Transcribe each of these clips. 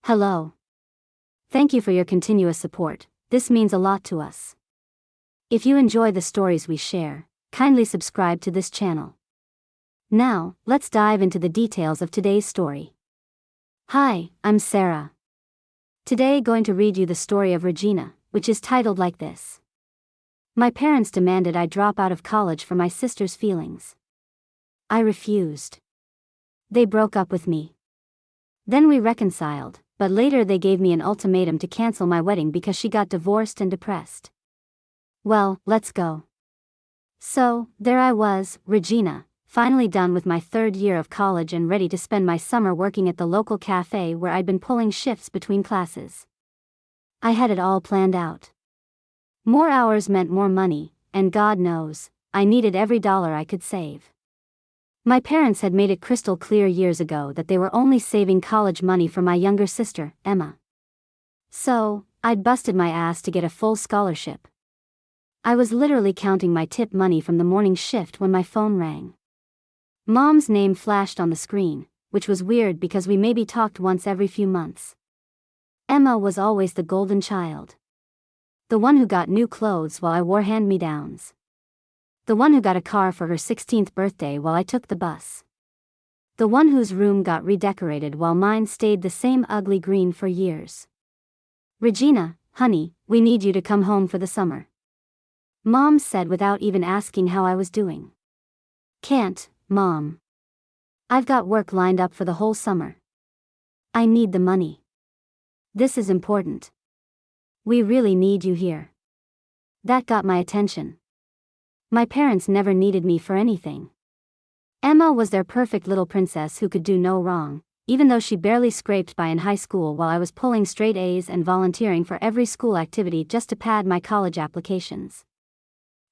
Hello. Thank you for your continuous support, this means a lot to us. If you enjoy the stories we share, kindly subscribe to this channel. Now, let's dive into the details of today's story. Hi, I'm Sarah. Today going to read you the story of Regina, which is titled like this. My parents demanded I drop out of college for my sister's feelings. I refused. They broke up with me. Then we reconciled, but later they gave me an ultimatum to cancel my wedding because she got divorced and depressed. Well, let's go. So, there I was, Regina, finally done with my third year of college and ready to spend my summer working at the local cafe where I'd been pulling shifts between classes. I had it all planned out. More hours meant more money, and God knows, I needed every dollar I could save. My parents had made it crystal clear years ago that they were only saving college money for my younger sister, Emma. So, I'd busted my ass to get a full scholarship. I was literally counting my tip money from the morning shift when my phone rang. Mom's name flashed on the screen, which was weird because we maybe talked once every few months. Emma was always the golden child. The one who got new clothes while I wore hand-me-downs. The one who got a car for her 16th birthday while I took the bus. The one whose room got redecorated while mine stayed the same ugly green for years. Regina, honey, we need you to come home for the summer. Mom said without even asking how I was doing. Can't, Mom. I've got work lined up for the whole summer. I need the money. This is important. We really need you here. That got my attention. My parents never needed me for anything. Emma was their perfect little princess who could do no wrong, even though she barely scraped by in high school while I was pulling straight A's and volunteering for every school activity just to pad my college applications.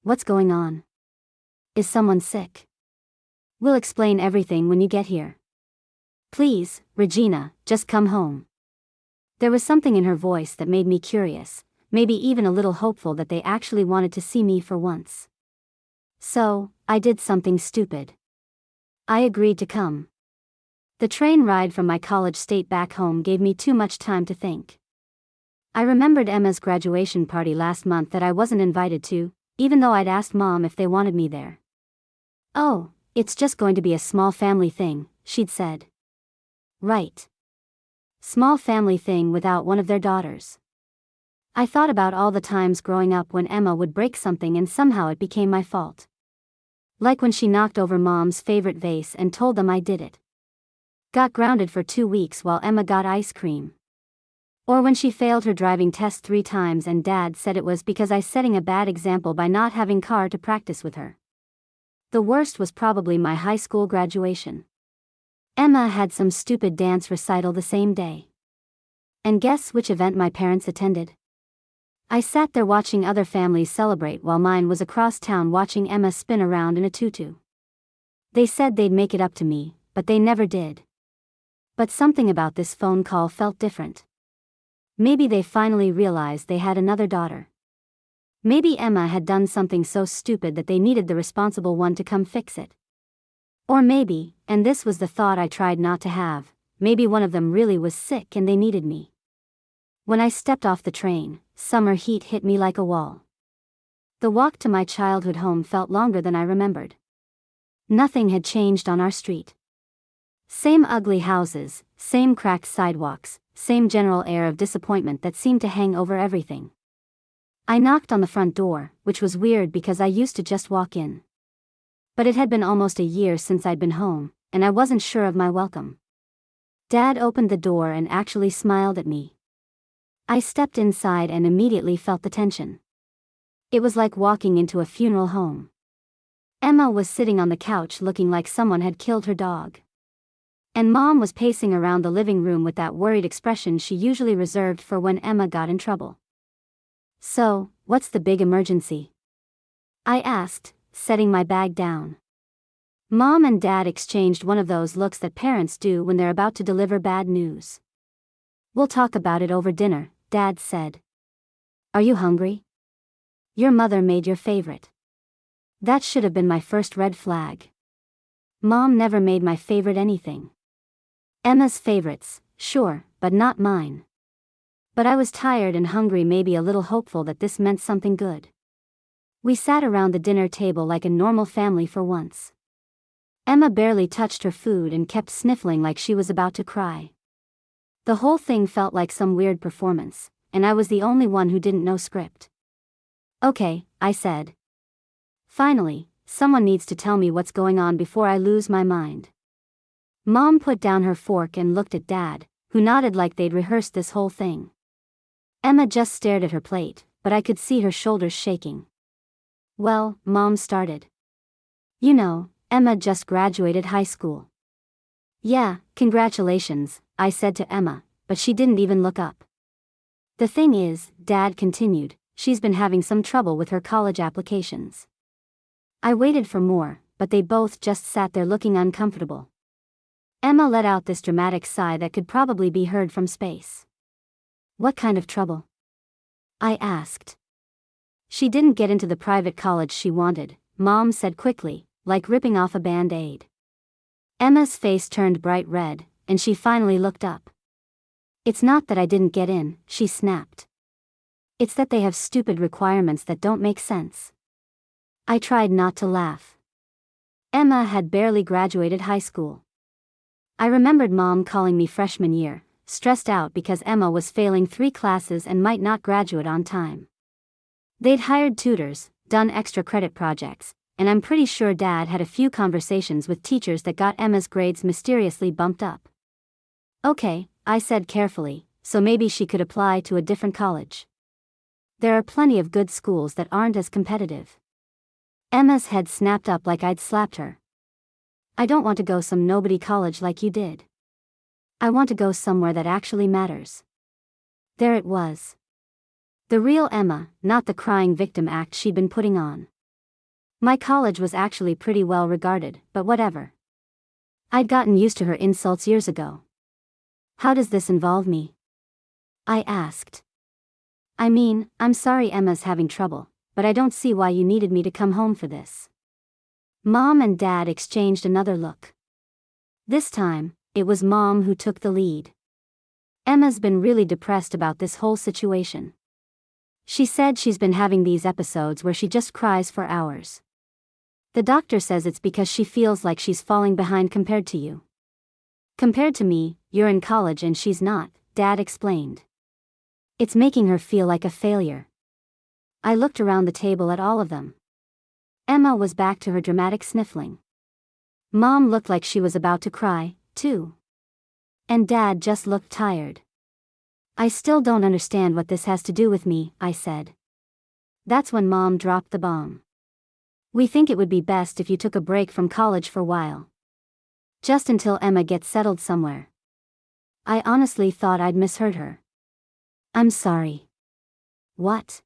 What's going on? Is someone sick? We'll explain everything when you get here. Please, Regina, just come home. There was something in her voice that made me curious, maybe even a little hopeful that they actually wanted to see me for once. So, I did something stupid. I agreed to come. The train ride from my college state back home gave me too much time to think. I remembered Emma's graduation party last month that I wasn't invited to, even though I'd asked Mom if they wanted me there. Oh, it's just going to be a small family thing, she'd said. Right. Small family thing without one of their daughters. I thought about all the times growing up when Emma would break something and somehow it became my fault. Like when she knocked over Mom's favorite vase and told them I did it. Got grounded for 2 weeks while Emma got ice cream. Or when she failed her driving test 3 times and Dad said it was because I setting a bad example by not having car to practice with her. The worst was probably my high school graduation. Emma had some stupid dance recital the same day. And guess which event my parents attended? I sat there watching other families celebrate while mine was across town watching Emma spin around in a tutu. They said they'd make it up to me, but they never did. But something about this phone call felt different. Maybe they finally realized they had another daughter. Maybe Emma had done something so stupid that they needed the responsible one to come fix it. Or maybe, and this was the thought I tried not to have, maybe one of them really was sick and they needed me. When I stepped off the train, summer heat hit me like a wall. The walk to my childhood home felt longer than I remembered. Nothing had changed on our street. Same ugly houses, same cracked sidewalks, same general air of disappointment that seemed to hang over everything. I knocked on the front door, which was weird because I used to just walk in. But it had been almost a year since I'd been home, and I wasn't sure of my welcome. Dad opened the door and actually smiled at me. I stepped inside and immediately felt the tension. It was like walking into a funeral home. Emma was sitting on the couch looking like someone had killed her dog. And Mom was pacing around the living room with that worried expression she usually reserved for when Emma got in trouble. So, what's the big emergency? I asked, setting my bag down. Mom and Dad exchanged one of those looks that parents do when they're about to deliver bad news. We'll talk about it over dinner, Dad said. Are you hungry? Your mother made your favorite. That should have been my first red flag. Mom never made my favorite anything. Emma's favorites, Sure, but not mine. But I was tired and hungry, maybe a little hopeful that this meant something good. We sat around the dinner table like a normal family for once. Emma barely touched her food and kept sniffling like she was about to cry. The whole thing felt like some weird performance, and I was the only one who didn't know script. Okay, I said. Finally, someone needs to tell me what's going on before I lose my mind. Mom put down her fork and looked at Dad, who nodded like they'd rehearsed this whole thing. Emma just stared at her plate, but I could see her shoulders shaking. Well, Mom started. You know, Emma just graduated high school. Yeah, congratulations, I said to Emma, but she didn't even look up. The thing is, Dad continued, she's been having some trouble with her college applications. I waited for more, but they both just sat there looking uncomfortable. Emma let out this dramatic sigh that could probably be heard from space. What kind of trouble? I asked. She didn't get into the private college she wanted, Mom said quickly, like ripping off a band-aid. Emma's face turned bright red, and she finally looked up. It's not that I didn't get in, she snapped. It's that they have stupid requirements that don't make sense. I tried not to laugh. Emma had barely graduated high school. I remembered Mom calling me freshman year, stressed out because Emma was failing 3 classes and might not graduate on time. They'd hired tutors, done extra credit projects, and I'm pretty sure Dad had a few conversations with teachers that got Emma's grades mysteriously bumped up. Okay, I said carefully, so maybe she could apply to a different college. There are plenty of good schools that aren't as competitive. Emma's head snapped up like I'd slapped her. I don't want to go some nobody college like you did. I want to go somewhere that actually matters. There it was. The real Emma, not the crying victim act she'd been putting on. My college was actually pretty well regarded, but whatever. I'd gotten used to her insults years ago. How does this involve me? I asked. I mean, I'm sorry Emma's having trouble, but I don't see why you needed me to come home for this. Mom and Dad exchanged another look. This time, it was Mom who took the lead. Emma's been really depressed about this whole situation. She said she's been having these episodes where she just cries for hours. The doctor says it's because she feels like she's falling behind compared to you. Compared to me, you're in college and she's not, Dad explained. It's making her feel like a failure. I looked around the table at all of them. Emma was back to her dramatic sniffling. Mom looked like she was about to cry, too. And Dad just looked tired. I still don't understand what this has to do with me, I said. That's when Mom dropped the bomb. We think it would be best if you took a break from college for a while. Just until Emma gets settled somewhere. I honestly thought I'd misheard her. I'm sorry. What?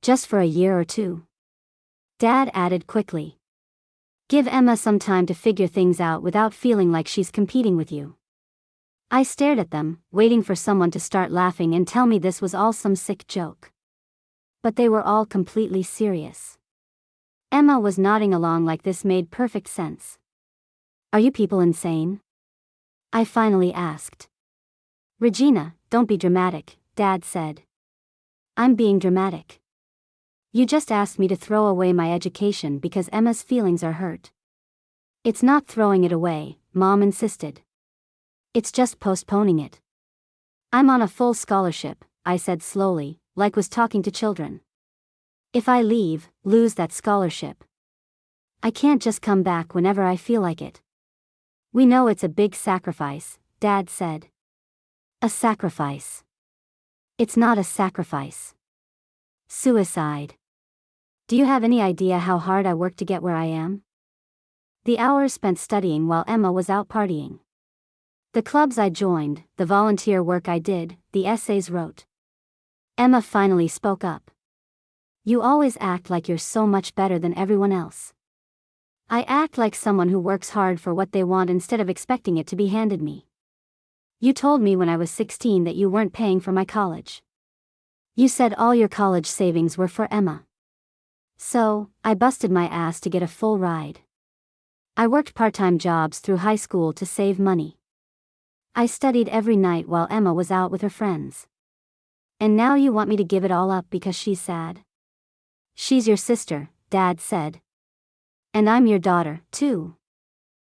Just for a year or two? Dad added quickly. Give Emma some time to figure things out without feeling like she's competing with you. I stared at them, waiting for someone to start laughing and tell me this was all some sick joke. But they were all completely serious. Emma was nodding along like this made perfect sense. Are you people insane? I finally asked. Regina, don't be dramatic, Dad said. I'm being dramatic. You just asked me to throw away my education because Emma's feelings are hurt. It's not throwing it away, Mom insisted. It's just postponing it. I'm on a full scholarship, I said slowly, like was talking to children. If I leave, lose that scholarship. I can't just come back whenever I feel like it. We know it's a big sacrifice, Dad said. A sacrifice. It's not a sacrifice. Suicide. Do you have any idea how hard I worked to get where I am? The hours spent studying while Emma was out partying. The clubs I joined, the volunteer work I did, the essays wrote. Emma finally spoke up. You always act like you're so much better than everyone else. I act like someone who works hard for what they want instead of expecting it to be handed me. You told me when I was 16 that you weren't paying for my college. You said all your college savings were for Emma. So, I busted my ass to get a full ride. I worked part-time jobs through high school to save money. I studied every night while Emma was out with her friends. And now you want me to give it all up because she's sad? She's your sister, Dad said. And I'm your daughter, too.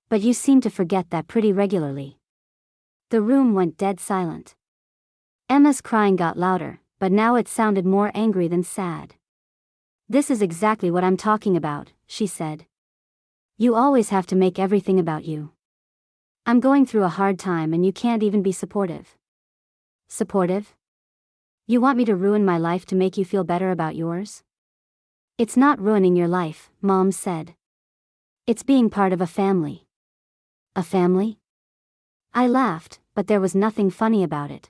But you seem to forget that pretty regularly. The room went dead silent. Emma's crying got louder, but now it sounded more angry than sad. This is exactly what I'm talking about, she said. You always have to make everything about you. I'm going through a hard time and you can't even be supportive. Supportive? You want me to ruin my life to make you feel better about yours? It's not ruining your life, Mom said. It's being part of a family. A family? I laughed, but there was nothing funny about it.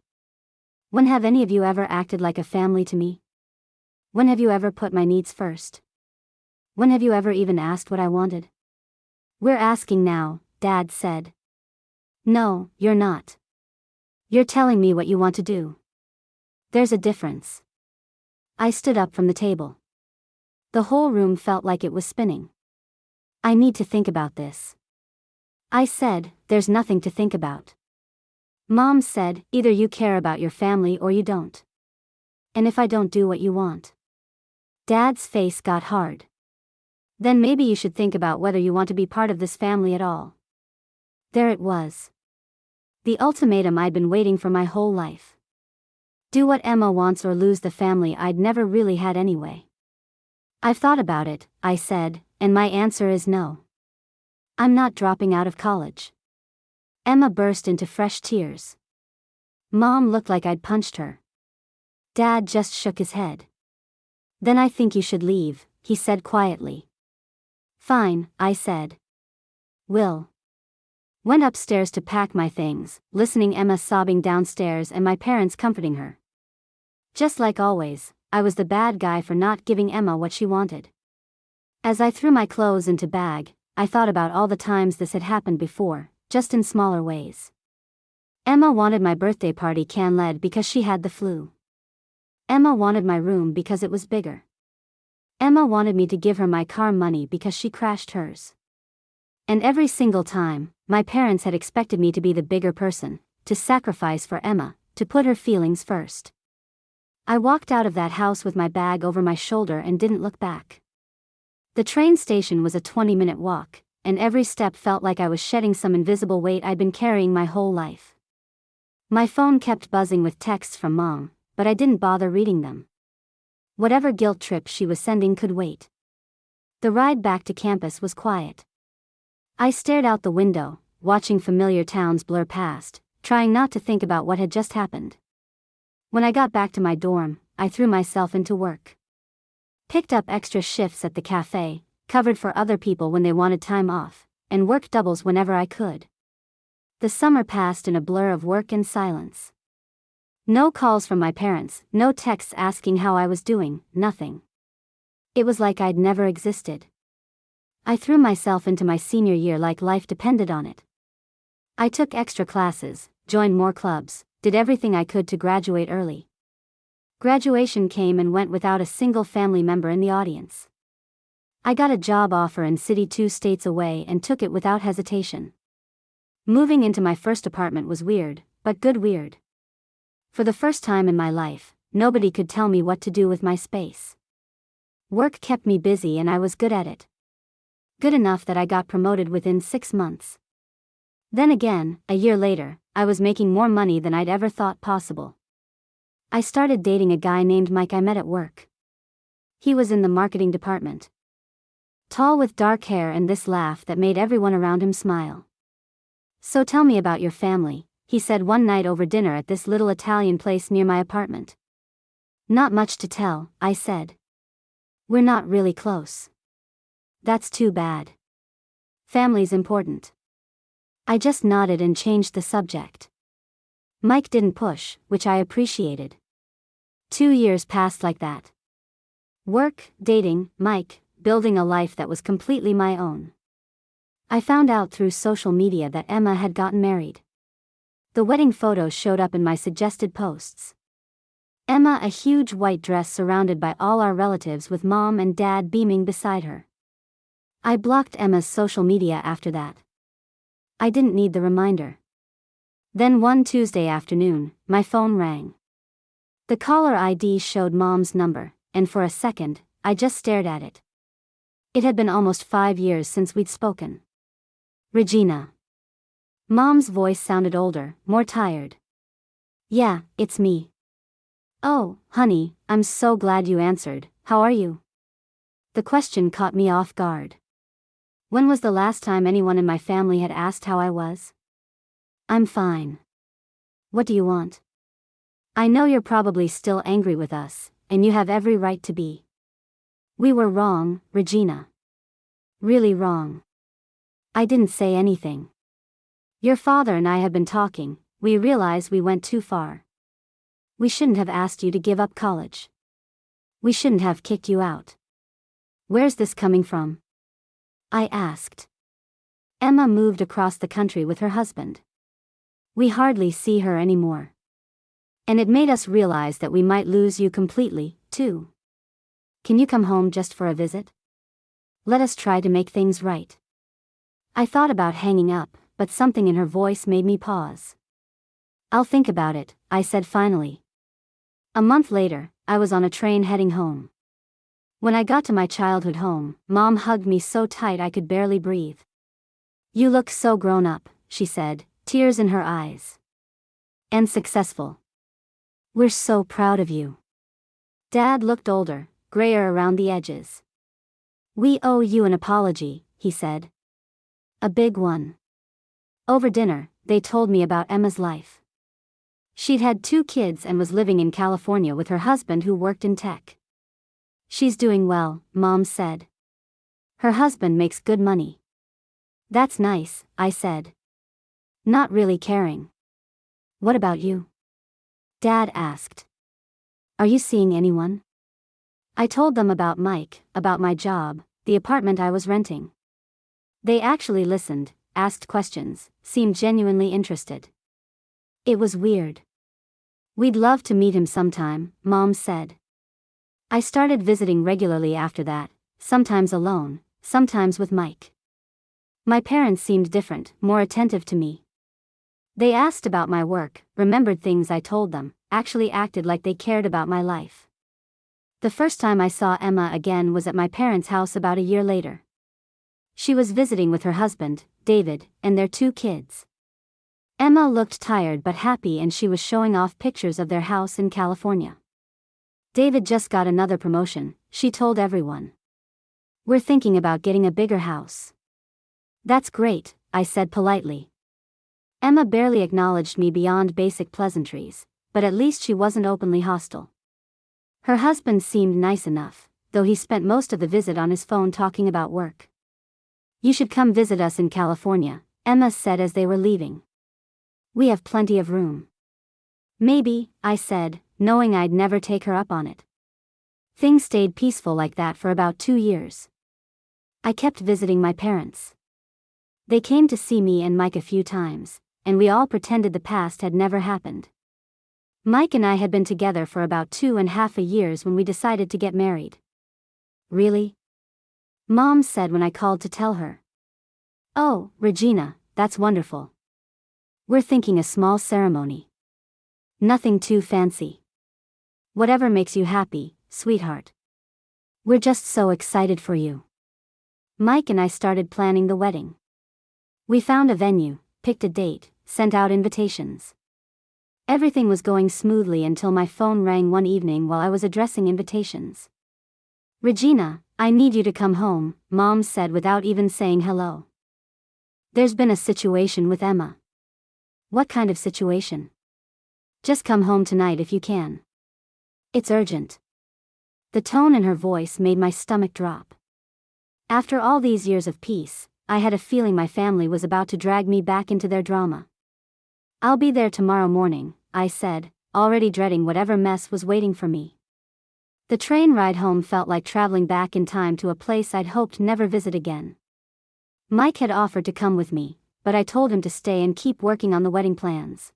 When have any of you ever acted like a family to me? When have you ever put my needs first? When have you ever even asked what I wanted? We're asking now, Dad said. No, you're not. You're telling me what you want to do. There's a difference. I stood up from the table. The whole room felt like it was spinning. I need to think about this. I said, there's nothing to think about. Mom said, either you care about your family or you don't. And if I don't do what you want? Dad's face got hard. Then maybe you should think about whether you want to be part of this family at all. There it was. The ultimatum I'd been waiting for my whole life. Do what Emma wants or lose the family I'd never really had anyway. I've thought about it, I said, and my answer is no. I'm not dropping out of college. Emma burst into fresh tears. Mom looked like I'd punched her. Dad just shook his head. Then I think you should leave, he said quietly. Fine, I said. Will. Went upstairs to pack my things, listening Emma sobbing downstairs and my parents comforting her. Just like always, I was the bad guy for not giving Emma what she wanted. As I threw my clothes into bag, I thought about all the times this had happened before, just in smaller ways. Emma wanted my birthday party can-led because she had the flu. Emma wanted my room because it was bigger. Emma wanted me to give her my car money because she crashed hers. And every single time, my parents had expected me to be the bigger person, to sacrifice for Emma, to put her feelings first. I walked out of that house with my bag over my shoulder and didn't look back. The train station was a 20-minute walk, and every step felt like I was shedding some invisible weight I'd been carrying my whole life. My phone kept buzzing with texts from Mom, but I didn't bother reading them. Whatever guilt trip she was sending could wait. The ride back to campus was quiet. I stared out the window, watching familiar towns blur past, trying not to think about what had just happened. When I got back to my dorm, I threw myself into work. Picked up extra shifts at the cafe, covered for other people when they wanted time off, and worked doubles whenever I could. The summer passed in a blur of work and silence. No calls from my parents, no texts asking how I was doing, nothing. It was like I'd never existed. I threw myself into my senior year like life depended on it. I took extra classes, joined more clubs, did everything I could to graduate early. Graduation came and went without a single family member in the audience. I got a job offer in city 2 states away and took it without hesitation. Moving into my first apartment was weird, but good weird. For the first time in my life, nobody could tell me what to do with my space. Work kept me busy and I was good at it. Good enough that I got promoted within 6 months. Then again, a year later, I was making more money than I'd ever thought possible. I started dating a guy named Mike I met at work. He was in the marketing department. Tall with dark hair and this laugh that made everyone around him smile. So tell me about your family, he said one night over dinner at this little Italian place near my apartment. Not much to tell, I said. We're not really close. That's too bad. Family's important. I just nodded and changed the subject. Mike didn't push, which I appreciated. 2 years passed like that. Work, dating, Mike, building a life that was completely my own. I found out through social media that Emma had gotten married. The wedding photos showed up in my suggested posts. Emma, a huge white dress surrounded by all our relatives with Mom and Dad beaming beside her. I blocked Emma's social media after that. I didn't need the reminder. Then one Tuesday afternoon, my phone rang. The caller ID showed Mom's number, and for a second, I just stared at it. It had been almost 5 years since we'd spoken. Regina. Mom's voice sounded older, more tired. Yeah, it's me. Oh, honey, I'm so glad you answered. How are you? The question caught me off guard. When was the last time anyone in my family had asked how I was? I'm fine. What do you want? I know you're probably still angry with us, and you have every right to be. We were wrong, Regina. Really wrong. I didn't say anything. Your father and I have been talking. We realize we went too far. We shouldn't have asked you to give up college. We shouldn't have kicked you out. Where's this coming from? I asked. Emma moved across the country with her husband. We hardly see her anymore. And it made us realize that we might lose you completely, too. Can you come home just for a visit? Let us try to make things right. I thought about hanging up, but something in her voice made me pause. I'll think about it, I said finally. A month later, I was on a train heading home. When I got to my childhood home, Mom hugged me so tight I could barely breathe. You look so grown up, she said, tears in her eyes. And successful. We're so proud of you. Dad looked older, grayer around the edges. We owe you an apology, he said. A big one. Over dinner, they told me about Emma's life. She'd had 2 kids and was living in California with her husband who worked in tech. She's doing well, Mom said. Her husband makes good money. That's nice, I said. Not really caring. What about you? Dad asked. Are you seeing anyone? I told them about Mike, about my job, the apartment I was renting. They actually listened, asked questions, seemed genuinely interested. It was weird. We'd love to meet him sometime, Mom said. I started visiting regularly after that, sometimes alone, sometimes with Mike. My parents seemed different, more attentive to me. They asked about my work, remembered things I told them, actually acted like they cared about my life. The first time I saw Emma again was at my parents' house about a year later. She was visiting with her husband, David, and their 2 kids. Emma looked tired but happy and she was showing off pictures of their house in California. David just got another promotion, she told everyone. We're thinking about getting a bigger house. That's great, I said politely. Emma barely acknowledged me beyond basic pleasantries, but at least she wasn't openly hostile. Her husband seemed nice enough, though he spent most of the visit on his phone talking about work. You should come visit us in California, Emma said as they were leaving. We have plenty of room. Maybe, I said, knowing I'd never take her up on it. Things stayed peaceful like that for about 2 years. I kept visiting my parents. They came to see me and Mike a few times, and we all pretended the past had never happened. Mike and I had been together for about 2.5 years when we decided to get married. Really? Mom said when I called to tell her. Oh, Regina, that's wonderful. We're thinking a small ceremony. Nothing too fancy. Whatever makes you happy, sweetheart. We're just so excited for you. Mike and I started planning the wedding. We found a venue, picked a date, sent out invitations. Everything was going smoothly until my phone rang one evening while I was addressing invitations. Regina, I need you to come home, Mom said without even saying hello. There's been a situation with Emma. What kind of situation? Just come home tonight if you can. It's urgent. The tone in her voice made my stomach drop. After all these years of peace, I had a feeling my family was about to drag me back into their drama. I'll be there tomorrow morning, I said, already dreading whatever mess was waiting for me. The train ride home felt like traveling back in time to a place I'd hoped never visit again. Mike had offered to come with me, but I told him to stay and keep working on the wedding plans.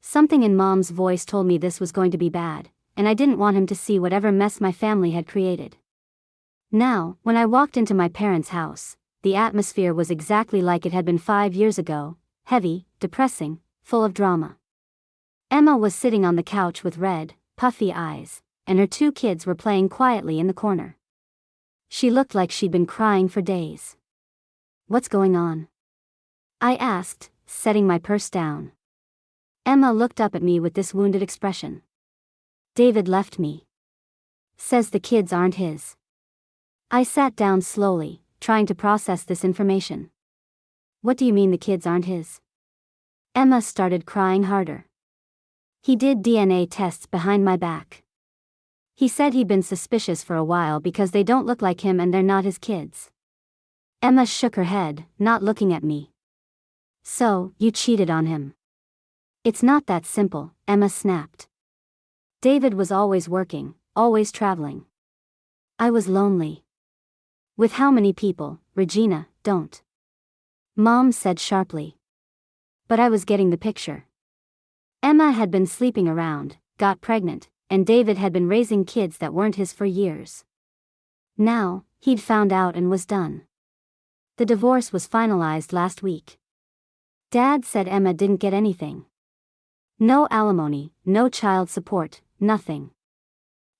Something in Mom's voice told me this was going to be bad, and I didn't want him to see whatever mess my family had created. Now, when I walked into my parents' house, the atmosphere was exactly like it had been 5 years ago, heavy, depressing, full of drama. Emma was sitting on the couch with red, puffy eyes, and her two kids were playing quietly in the corner. She looked like she'd been crying for days. "What's going on?" I asked, setting my purse down. Emma looked up at me with this wounded expression. "David left me. Says the kids aren't his." I sat down slowly, trying to process this information. "What do you mean the kids aren't his?" Emma started crying harder. "He did DNA tests behind my back. He said he'd been suspicious for a while because they don't look like him and they're not his kids." Emma shook her head, not looking at me. "So, you cheated on him?" "It's not that simple," Emma snapped. "David was always working, always traveling. I was lonely." "With how many people, Regina, don't?" Mom said sharply. But I was getting the picture. Emma had been sleeping around, got pregnant, and David had been raising kids that weren't his for years. Now, he'd found out and was done. The divorce was finalized last week. Dad said Emma didn't get anything. No alimony, no child support, nothing.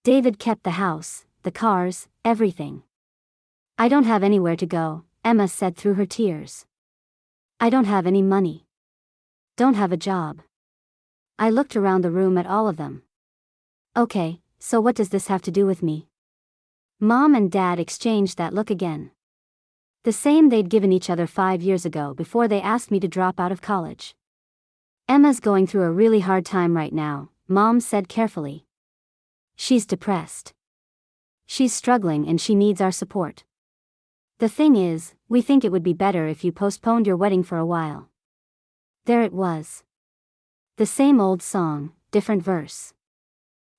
David kept the house, the cars, everything. "I don't have anywhere to go," Emma said through her tears. "I don't have any money. Don't have a job." I looked around the room at all of them. "Okay, so what does this have to do with me?" Mom and Dad exchanged that look again. The same they'd given each other 5 years ago before they asked me to drop out of college. "Emma's going through a really hard time right now," Mom said carefully. "She's depressed. She's struggling and she needs our support. The thing is, we think it would be better if you postponed your wedding for a while." There it was. The same old song, different verse.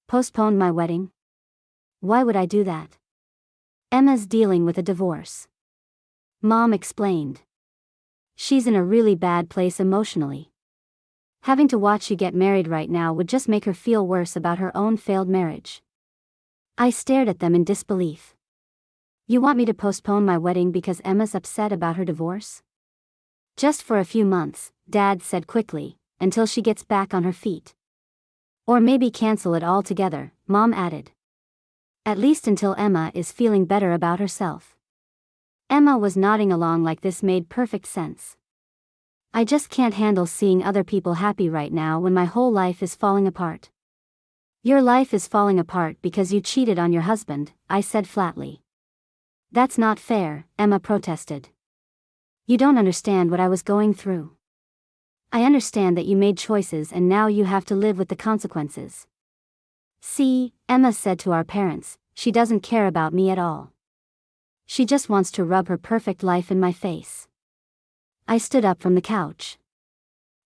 Postpone my wedding? Why would I do that? Emma's dealing with a divorce. Mom explained. She's in a really bad place emotionally. Having to watch you get married right now would just make her feel worse about her own failed marriage. I stared at them in disbelief. "You want me to postpone my wedding because Emma's upset about her divorce?" "Just for a few months," Dad said quickly, "until she gets back on her feet. Or maybe cancel it altogether," Mom added. "At least until Emma is feeling better about herself." Emma was nodding along like this made perfect sense. "I just can't handle seeing other people happy right now when my whole life is falling apart." "Your life is falling apart because you cheated on your husband," I said flatly. "That's not fair," Emma protested. "You don't understand what I was going through. I understand that you made choices and now you have to live with the consequences." "See," Emma said to our parents, "she doesn't care about me at all. She just wants to rub her perfect life in my face." I stood up from the couch.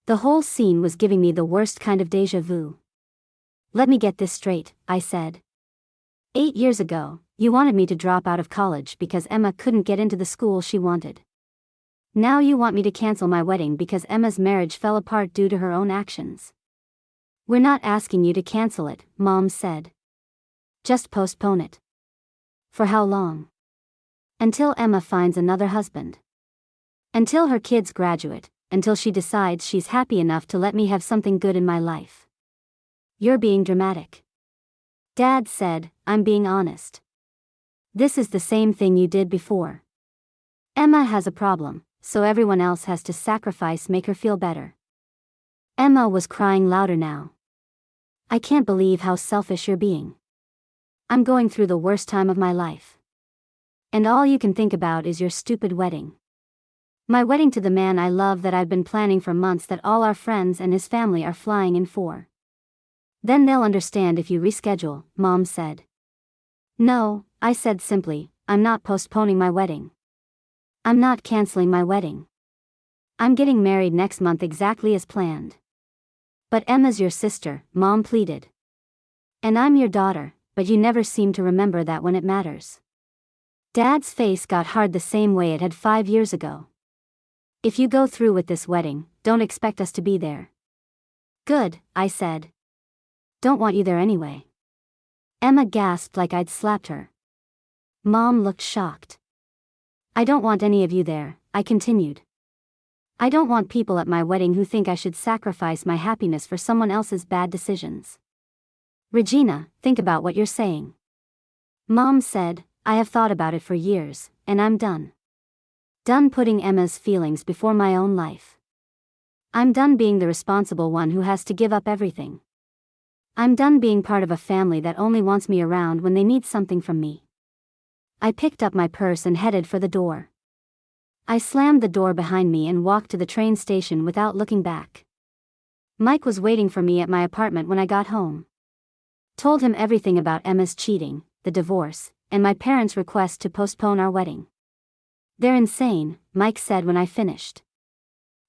The whole scene was giving me the worst kind of déjà vu. "Let me get this straight," I said. 8 years ago, you wanted me to drop out of college because Emma couldn't get into the school she wanted. Now you want me to cancel my wedding because Emma's marriage fell apart due to her own actions. "We're not asking you to cancel it," Mom said. "Just postpone it." "For how long?" "Until Emma finds another husband. Until her kids graduate, until she decides she's happy enough to let me have something good in my life." "You're being dramatic." Dad said, "I'm being honest. This is the same thing you did before. Emma has a problem, so everyone else has to sacrifice make her feel better." Emma was crying louder now. "I can't believe how selfish you're being. I'm going through the worst time of my life. And all you can think about is your stupid wedding. My wedding to the man I love that I've been planning for months that all our friends and his family are flying in for. Then they'll understand if you reschedule," Mom said. "No," I said simply, "I'm not postponing my wedding. I'm not canceling my wedding. I'm getting married next month exactly as planned." "But Emma's your sister," Mom pleaded. "And I'm your daughter, but you never seem to remember that when it matters." Dad's face got hard the same way it had 5 years ago. "If you go through with this wedding, don't expect us to be there." "Good," I said. "Don't want you there anyway." Emma gasped like I'd slapped her. Mom looked shocked. "I don't want any of you there," I continued. I don't want people at my wedding who think I should sacrifice my happiness for someone else's bad decisions. Regina, think about what you're saying. Mom said, I have thought about it for years, and I'm done. Done putting Emma's feelings before my own life. I'm done being the responsible one who has to give up everything. I'm done being part of a family that only wants me around when they need something from me. I picked up my purse and headed for the door. I slammed the door behind me and walked to the train station without looking back. Mike was waiting for me at my apartment when I got home. Told him everything about Emma's cheating, the divorce, and my parents' request to postpone our wedding. They're insane, Mike said when I finished.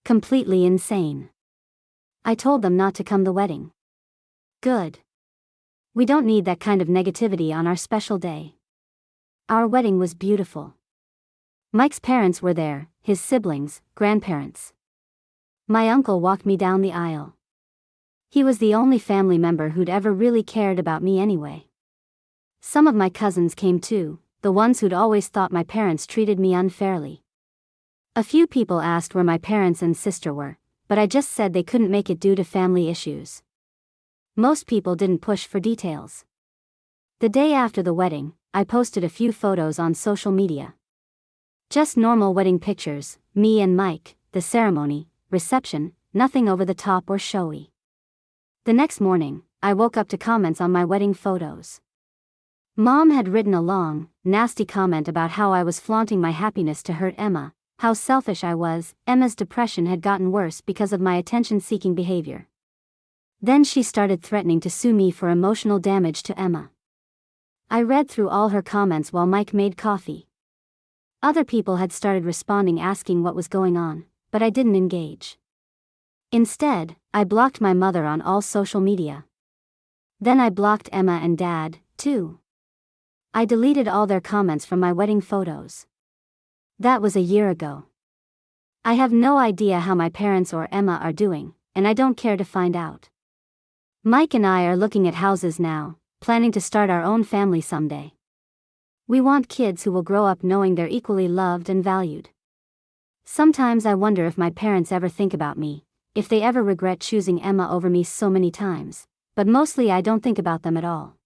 Completely insane. I told them not to come to the wedding. Good. We don't need that kind of negativity on our special day. Our wedding was beautiful. Mike's parents were there, his siblings, grandparents. My uncle walked me down the aisle. He was the only family member who'd ever really cared about me anyway. Some of my cousins came too, the ones who'd always thought my parents treated me unfairly. A few people asked where my parents and sister were, but I just said they couldn't make it due to family issues. Most people didn't push for details. The day after the wedding, I posted a few photos on social media. Just normal wedding pictures, me and Mike, the ceremony, reception, nothing over the top or showy. The next morning, I woke up to comments on my wedding photos. Mom had written a long, nasty comment about how I was flaunting my happiness to hurt Emma, how selfish I was. Emma's depression had gotten worse because of my attention-seeking behavior. Then she started threatening to sue me for emotional damage to Emma. I read through all her comments while Mike made coffee. Other people had started responding asking what was going on, but I didn't engage. Instead, I blocked my mother on all social media. Then I blocked Emma and Dad, too. I deleted all their comments from my wedding photos. That was a year ago. I have no idea how my parents or Emma are doing, and I don't care to find out. Mike and I are looking at houses now, planning to start our own family someday. We want kids who will grow up knowing they're equally loved and valued. Sometimes I wonder if my parents ever think about me, if they ever regret choosing Emma over me so many times, but mostly I don't think about them at all.